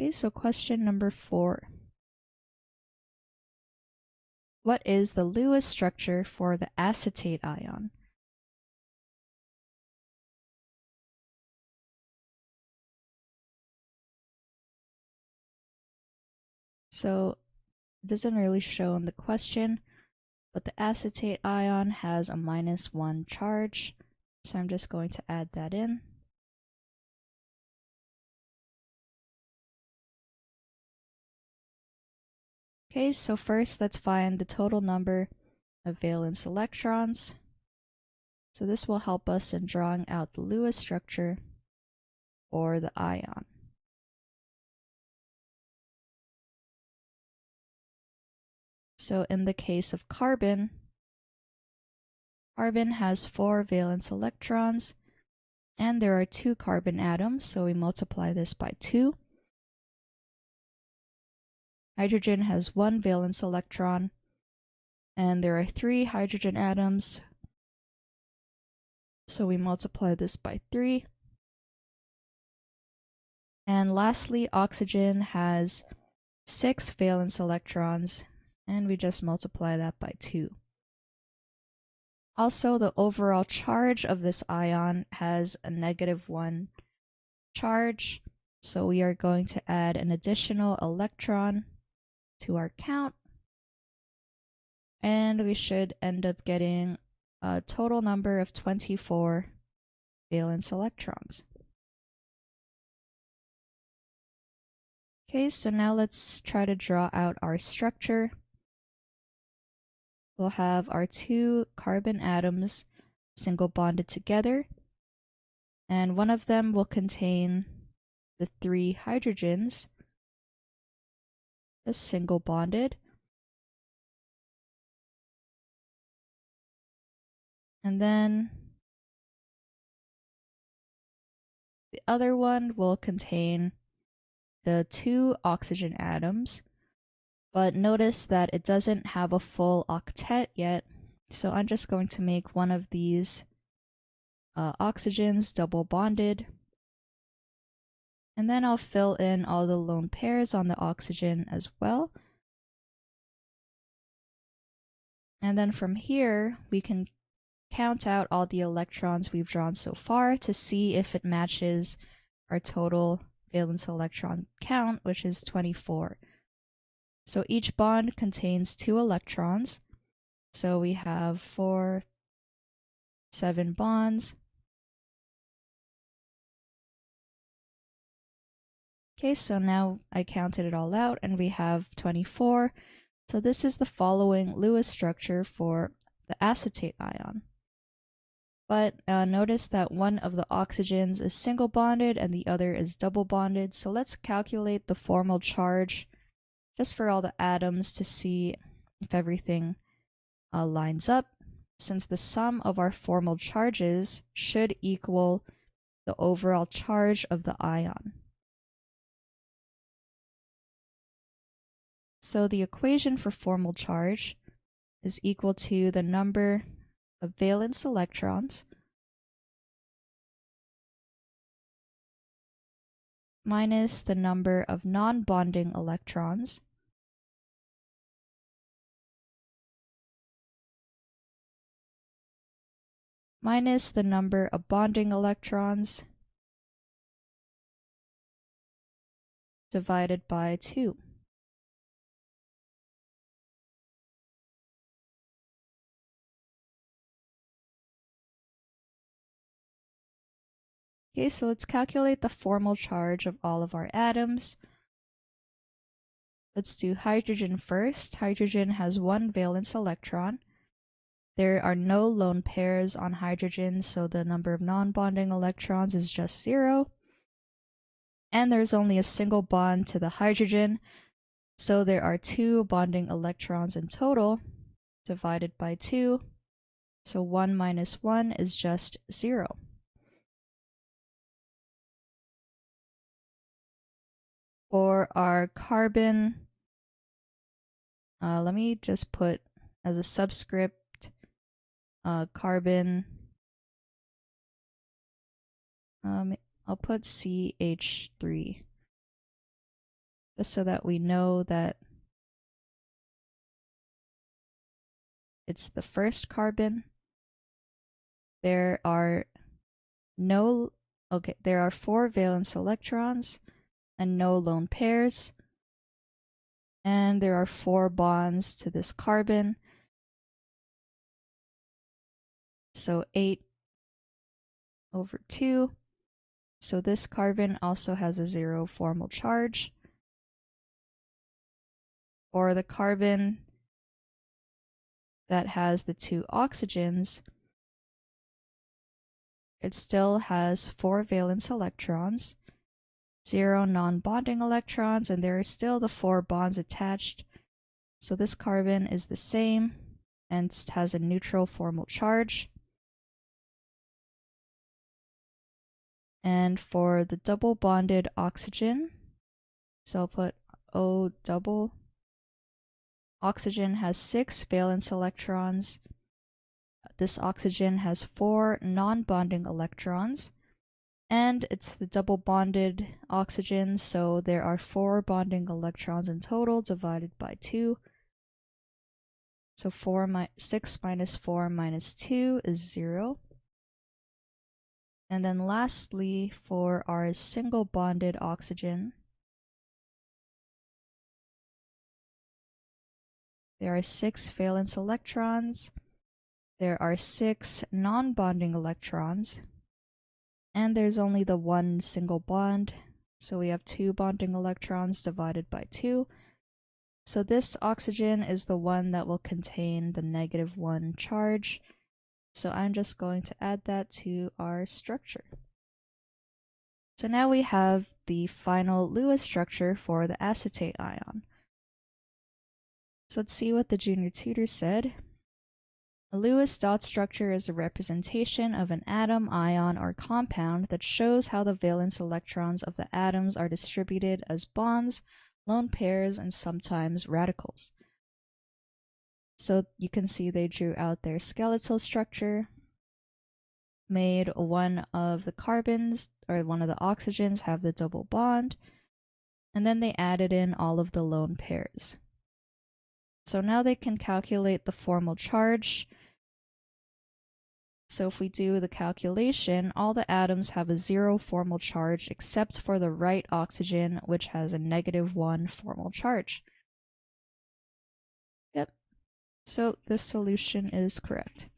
Okay, so question number 4. What is the Lewis structure for the acetate ion? So it doesn't really show in the question, but the acetate ion has a -1 charge. So I'm just going to add that in. Okay, so first let's find the total number of valence electrons. So this will help us in drawing out the Lewis structure for the ion. So in the case of carbon, carbon has 4 valence electrons, and there are 2 carbon atoms, so we multiply this by 2. Hydrogen has 1 valence electron, and there are 3 hydrogen atoms, so we multiply this by 3. And lastly, oxygen has 6 valence electrons, and we just multiply that by 2. Also, the overall charge of this ion has a -1 charge, so we are going to add an additional electron to our count, and we should end up getting a total number of 24 valence electrons. Okay, so now let's try to draw out our structure. We'll have our 2 carbon atoms single bonded together, and one of them will contain the 3 hydrogens, just single bonded. And then the other one will contain the 2 oxygen atoms, but notice that it doesn't have a full octet yet, so I'm just going to make one of these oxygens double bonded, and then I'll fill in all the lone pairs on the oxygen as well. And then from here we can count out all the electrons we've drawn so far to see if it matches our total valence electron count, which is 24. So each bond contains 2 electrons. So we have 4, 7 bonds. Okay, so now I counted it all out and we have 24. So this is the following Lewis structure for the acetate ion. But notice that one of the oxygens is single bonded and the other is double bonded. So let's calculate the formal charge just for all the atoms to see if everything lines up, since the sum of our formal charges should equal the overall charge of the ion. So the equation for formal charge is equal to the number of valence electrons minus the number of non-bonding electrons minus the number of bonding electrons divided by 2. Okay, so let's calculate the formal charge of all of our atoms. Let's do hydrogen first. Hydrogen has 1 valence electron. There are no lone pairs on hydrogen, so the number of non-bonding electrons is just 0. And there's only a single bond to the hydrogen, so there are 2 bonding electrons in total, divided by 2. So 1 minus 1 is just 0. For our carbon, let me just put as a subscript carbon, I'll put CH3. just so that we know that it's the first carbon. There are 4 valence electrons and no lone pairs. And there are 4 bonds to this carbon. So 8/2. So this carbon also has a 0 formal charge. For the carbon that has the 2 oxygens, it still has 4 valence electrons, 0 non-bonding electrons, and there are still the 4 bonds attached. So this carbon is the same and has a neutral formal charge. And for the double bonded oxygen, so I'll put O double. Oxygen has 6 valence electrons. This oxygen has 4 non-bonding electrons. And it's the double bonded oxygen, so there are 4 bonding electrons in total divided by 2. So 6 minus 4 minus 2 is 0. And then lastly, for our single bonded oxygen, there are 6 valence electrons, there are 6 non-bonding electrons, and there's only the 1 single bond, so we have 2 bonding electrons divided by 2. So this oxygen is the one that will contain the -1 charge. So I'm just going to add that to our structure. So now we have the final Lewis structure for the acetate ion. So let's see what the junior tutor said. A Lewis dot structure is a representation of an atom, ion, or compound that shows how the valence electrons of the atoms are distributed as bonds, lone pairs, and sometimes radicals. So you can see they drew out their skeletal structure, made one of the carbons or one of the oxygens have the double bond, and then they added in all of the lone pairs. So now they can calculate the formal charge. So if we do the calculation, all the atoms have a 0 formal charge except for the right oxygen, which has a -1 formal charge. Yep. So this solution is correct.